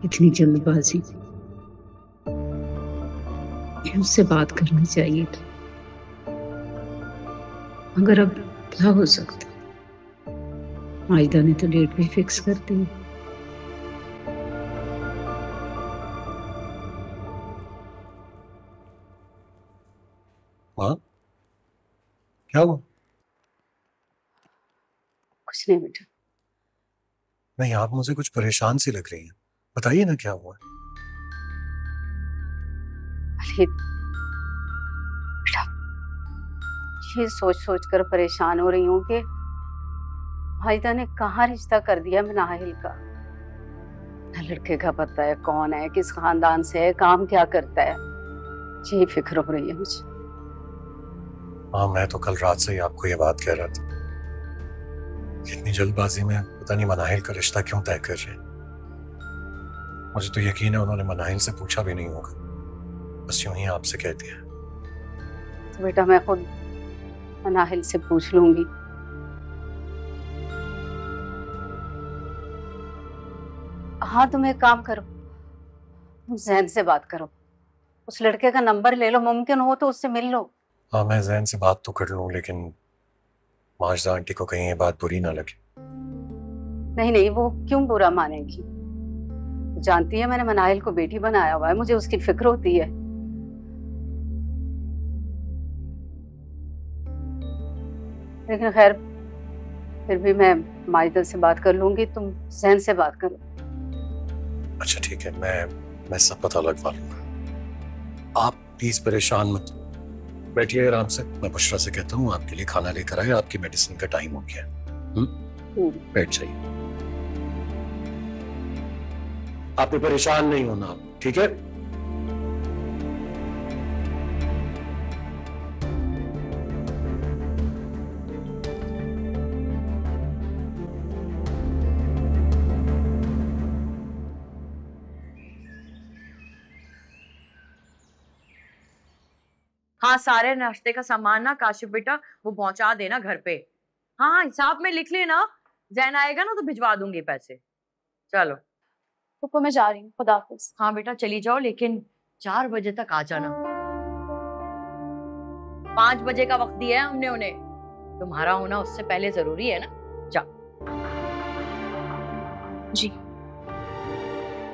इतनी जल्दबाजी, ये उससे बात करनी चाहिए था। मगर अब क्या हो सकता है? माजिदा ने तो डेट भी फिक्स कर दी। हाँ, क्या हुआ? कुछ नहीं बेटा। नहीं, आप मुझे कुछ परेशान सी लग रही हैं। बताइए ना क्या हुआ। अरे बेटा, ये सोच सोच कर परेशान हो रही हूँ कि माजिदा ने कहाँ रिश्ता कर दिया नाहिल का। ना लड़के का पता है कौन है, किस खानदान से है, काम क्या करता है। यही फिक्र हो रही है मुझे। हाँ, मैं तो कल रात से ही आपको ये बात कह रहा था। इतनी जल्दबाजी में पता नहीं मनाहिल का रिश्ता क्यों तय कर रहे हैं। मुझे तो यकीन है उन्होंने मनाहिल से पूछा भी नहीं होगा, बस यूं ही आपसे कह दिया। तो बेटा मैं खुद नाहिल से पूछ लूंगी। हाँ तुम एक काम करो, तुम जैन से बात करो, उस लड़के का नंबर ले लो, मुमकिन हो तो उससे मिल लो। हाँ, मैं जैन से बात तो कर लूँ, लेकिन माजिदा आंटी को कहीं ये बात बुरी ना लगे। नहीं नहीं, वो क्यों बुरा मानेगी। जानती है मैंने मनाहिल को बेटी बनाया हुआ है, मुझे उसकी फिक्र होती है। लेकिन खैर, फिर भी मैं माजिदा से बात कर लूंगी, तुम जैन से बात करो। अच्छा ठीक है, मैं सब पता लगवा लूंगा। आप प्लीज परेशान मत हो। बैठिए आराम से, मैं बुशरा से कहता हूँ आपके लिए खाना लेकर आए, आपकी मेडिसिन का टाइम हो गया। बैठ जाइए। आपने परेशान नहीं होना, ठीक है? हाँ, सारे नाश्ते का सामान ना काशिफ बेटा वो पहुंचा देना घर पे। हाँ, हिसाब में लिख लेना, जैन आएगा ना तो भिजवा दूंगी पैसे। चलो पापा मैं जा रही हूँ, खुदा हाफिज। हाँ बेटा चली जाओ, लेकिन 4 बजे तक आ जाना। 5 बजे का वक्त दिया है हमने उन्हें, तुम्हारा होना उससे पहले जरूरी है ना। जाओ। जी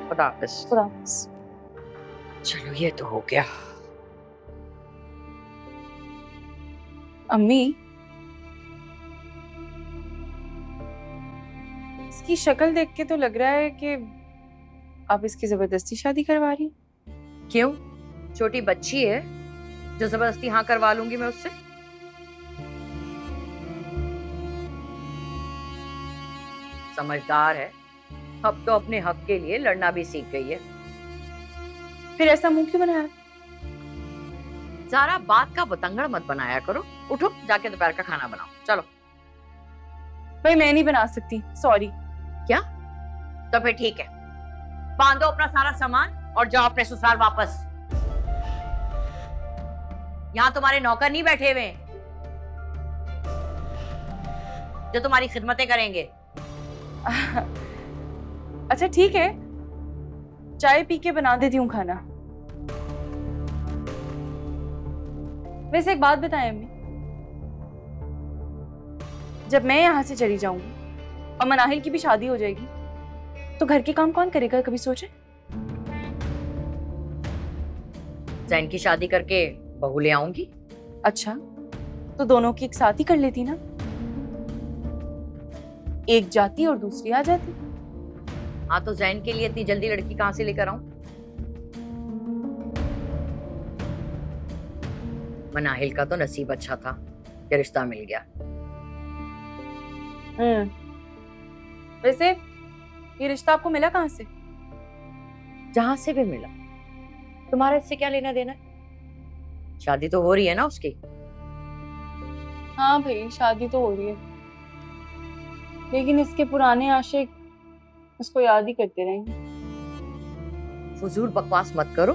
खुदा हाफिज। खुदा हाफिज। चलो ये तो हो गया। अम्मी, इसकी शक्ल देख के तो लग रहा है कि आप इसकी जबरदस्ती शादी करवा रही हैं। क्यों, छोटी बच्ची है जो जबरदस्ती हाँ करवा लूंगी मैं उससे? समझदार है, अब तो अपने हक के लिए लड़ना भी सीख गई है। फिर ऐसा मुंह क्यों बनाया? ज़ारा बात का बतंगड़ मत बनाया करो। उठो जाके दोपहर का खाना बनाओ, चलो। भाई मैं नहीं बना सकती, सॉरी। क्या? तो फिर ठीक है, बांधो अपना सारा सामान और जाओ अपने ससुराल वापस। यहाँ तुम्हारे नौकर नहीं बैठे हुए हैं जो तुम्हारी खिदमतें करेंगे। अच्छा ठीक है, चाय पी के बना देती हूँ खाना। वैसे एक बात बताएं अम्मी, जब मैं यहाँ से चली जाऊंगी और मनाहिल की भी शादी हो जाएगी तो घर के काम कौन करेगा, कभी सोचे? जैन की शादी करके बहू ले आऊंगी। अच्छा तो दोनों की एक साथ ही कर लेती ना, एक जाती और दूसरी आ जाती। हाँ तो जैन के लिए इतनी जल्दी लड़की कहाँ से लेकर आऊं? मनाहिल का तो नसीब अच्छा था कि रिश्ता मिल गया। वैसे ये रिश्ता आपको मिला कहाँ से? जहां से भी मिला, तुम्हारा इससे क्या लेना देना है? शादी तो हो रही है ना उसकी। हाँ भाई शादी तो हो रही है, लेकिन इसके पुराने आशिक उसको याद ही करते रहेंगे। फजूल बकवास मत करो,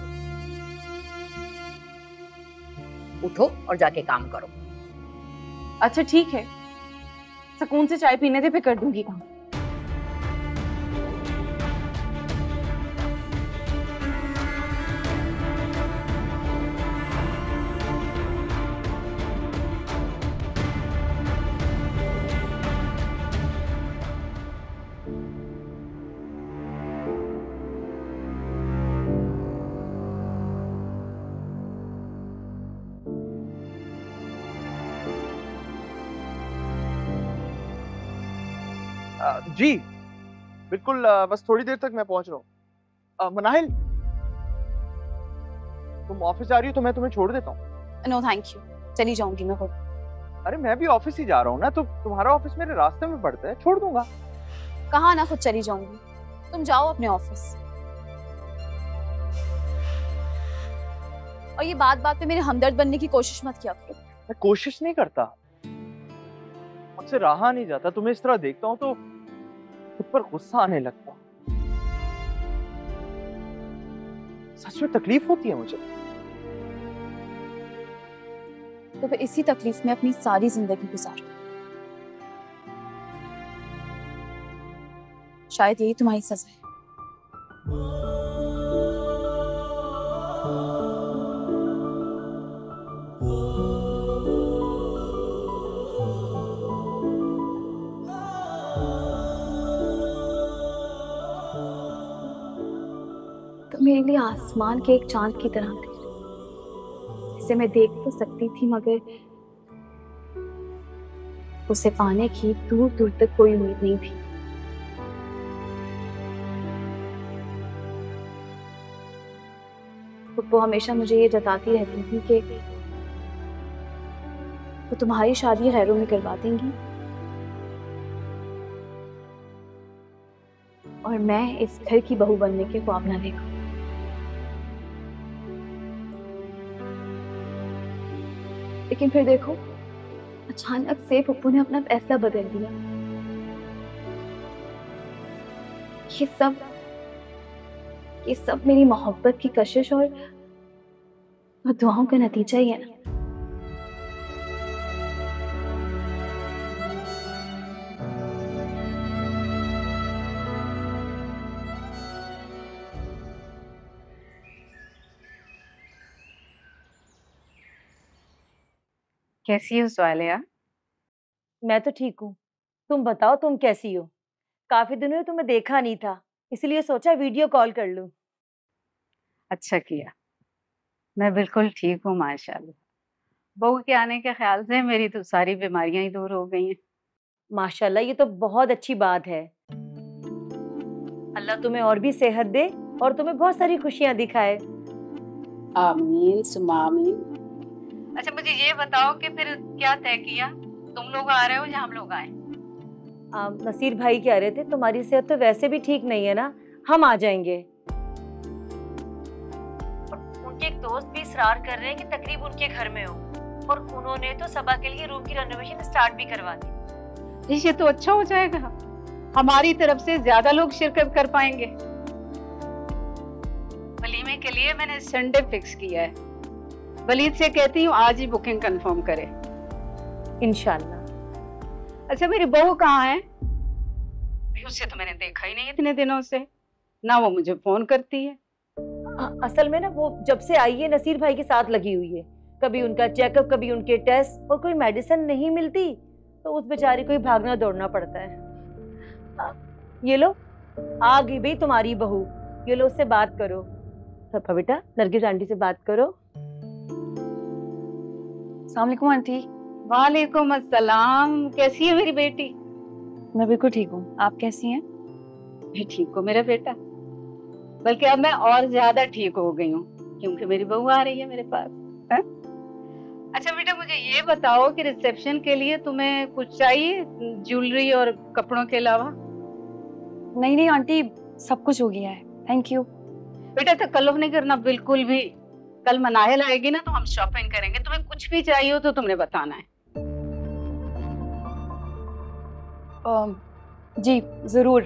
उठो और जाके काम करो। अच्छा ठीक है, सुकून से चाय पीने दे, फिर कर दूंगी काम। जी बिल्कुल, बस थोड़ी देर तक मैं पहुंच रहा हूँ। मनाहिल, तुम ऑफिस आ रही हो तो मैं तुम्हें छोड़ देता हूँ। नो थैंक यू, चली जाऊंगी मैं खुद। अरे मैं भी ऑफिस ही जा रहा हूँ ना, तो तुम्हारा ऑफिस मेरे रास्ते में पड़ता है, छोड़ दूंगा। कहा ना खुद चली जाऊंगी, तुम जाओ अपने ऑफिस। और ये बात बात पे मेरे हमदर्द बनने की कोशिश मत किया करो। मैं कोशिश नहीं करता, मुझसे रहा नहीं जाता। तुम्हें इस तरह देखता हूँ तो खुद पर गुस्सा आने लगता। सच में तकलीफ होती है मुझे। तो फिर इसी तकलीफ में अपनी सारी जिंदगी गुजार। शायद यही तुम्हारी सजा है। तो मेरे लिए आसमान के एक चांद की तरह थे, जिसे मैं देख तो सकती थी मगर उसे पाने की दूर दूर तक कोई उम्मीद नहीं थी। वो हमेशा मुझे ये जताती रहती थी कि वो तुम्हारी शादी गैरों में करवा देंगी और मैं इस घर की बहू बनने के ख्वाब ना देखूं। लेकिन फिर देखो, अचानक से पप्पू ने अपना फैसला बदल दिया। ये सब मेरी मोहब्बत की कशिश और दुआओं का नतीजा ही है ना। कैसी हो स्वालिया? मैं तो ठीक हूँ। तुम बताओ, तुम कैसी हो? काफी दिनों से तुम्हें देखा नहीं था, इसलिए सोचा वीडियो कॉल कर लूं। अच्छा किया। मैं बिल्कुल ठीक हूँ माशाल्लाह। बहू के आने के ख्याल से मेरी तो सारी बीमारियां ही दूर हो गई हैं। माशाल्लाह, ये तो बहुत अच्छी बात है। अल्लाह तुम्हें और भी सेहत दे और तुम्हें बहुत सारी खुशियां दिखाए। आमीन सुमा आमीन। अच्छा मुझे ये बताओ कि फिर क्या तय किया? तुम लोग आ रहे हो या हम लोग आए? नसीर भाई कह रहे थे तुम्हारी सेहत तो वैसे भी ठीक नहीं है ना, हम आ जाएंगे। उनके एक दोस्त भी इसरार कर रहे हैं कि तकरीब उनके घर में हो, और उन्होंने तो सबा के लिए रूम की रेनोवेशन स्टार्ट भी करवा दी। ये तो अच्छा हो जाएगा, हमारी तरफ से ज्यादा लोग शिरकत कर पाएंगे। वलीमे के लिए मैंने संडे फिक्स किया है। वलीद से कहती हूँ आज ही बुकिंग कंफर्म करे इंशाल्लाह। अच्छा मेरी बहू कहाँ है? उसे तो मैंने देखा ही नहीं इतने दिनों से, ना वो मुझे फोन करती है। असल में ना वो जब से आई है नसीर भाई के साथ लगी हुई है। कभी उनका चेकअप, कभी उनके टेस्ट, और कोई मेडिसिन नहीं मिलती तो उस बेचारी को ही भागना दौड़ना पड़ता है। ये लो आ गई भाई तुम्हारी बहू, ये लो उससे बात करो। सफा बेटा, नरगिस आंटी से बात करो। अस्सलाम वालेकुम आंटी। वालेकुम अस्सलाम। कैसी है मेरी बेटी? मैं बिल्कुल ठीक हूँ, आप कैसी हैं? मैं ठीक हूँ मेरा बेटा, बल्कि अब मैं और ज्यादा ठीक हो गई हूँ क्योंकि मेरी बहू आ रही है मेरे पास। है? अच्छा बेटा मुझे ये बताओ कि रिसेप्शन के लिए तुम्हें कुछ चाहिए ज्वेलरी और कपड़ों के अलावा? नहीं नहीं आंटी, सब कुछ हो गया है, थैंक यू। बेटा तकल्लुफ नहीं करना बिल्कुल भी। कल मनाहिल आएगी ना तो हम शॉपिंग करेंगे, तुम्हें कुछ भी चाहिए हो तो तुमने बताना है। जी जरूर।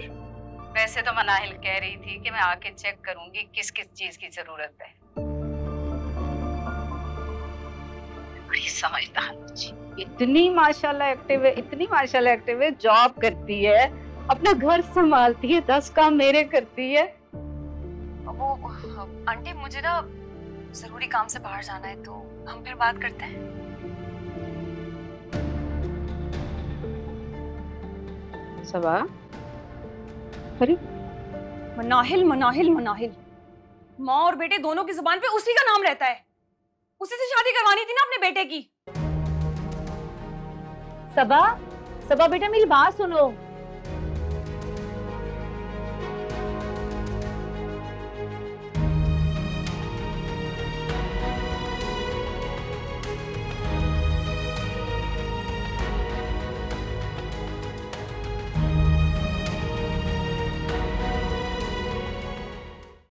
वैसे तो मनाहिल कह रही थी कि मैं आके चेक करूंगी किस किस चीज की जरूरत है। बड़ी समझदार बच्ची, इतनी माशाल्लाह एक्टिव है, इतनी माशाल्लाह एक्टिव है, जॉब करती है, अपना घर संभालती है, 10 काम मेरे करती है। वो आंटी मुझे ना जरूरी काम से बाहर जाना है, तो हम फिर बात करते हैं। सबा, अरे मनाहिल मनाहिल मनाहिल, माँ और बेटे दोनों की जुबान पे उसी का नाम रहता है। उसी से शादी करवानी थी ना अपने बेटे की। सबा, सबा बेटा मेरी बात सुनो।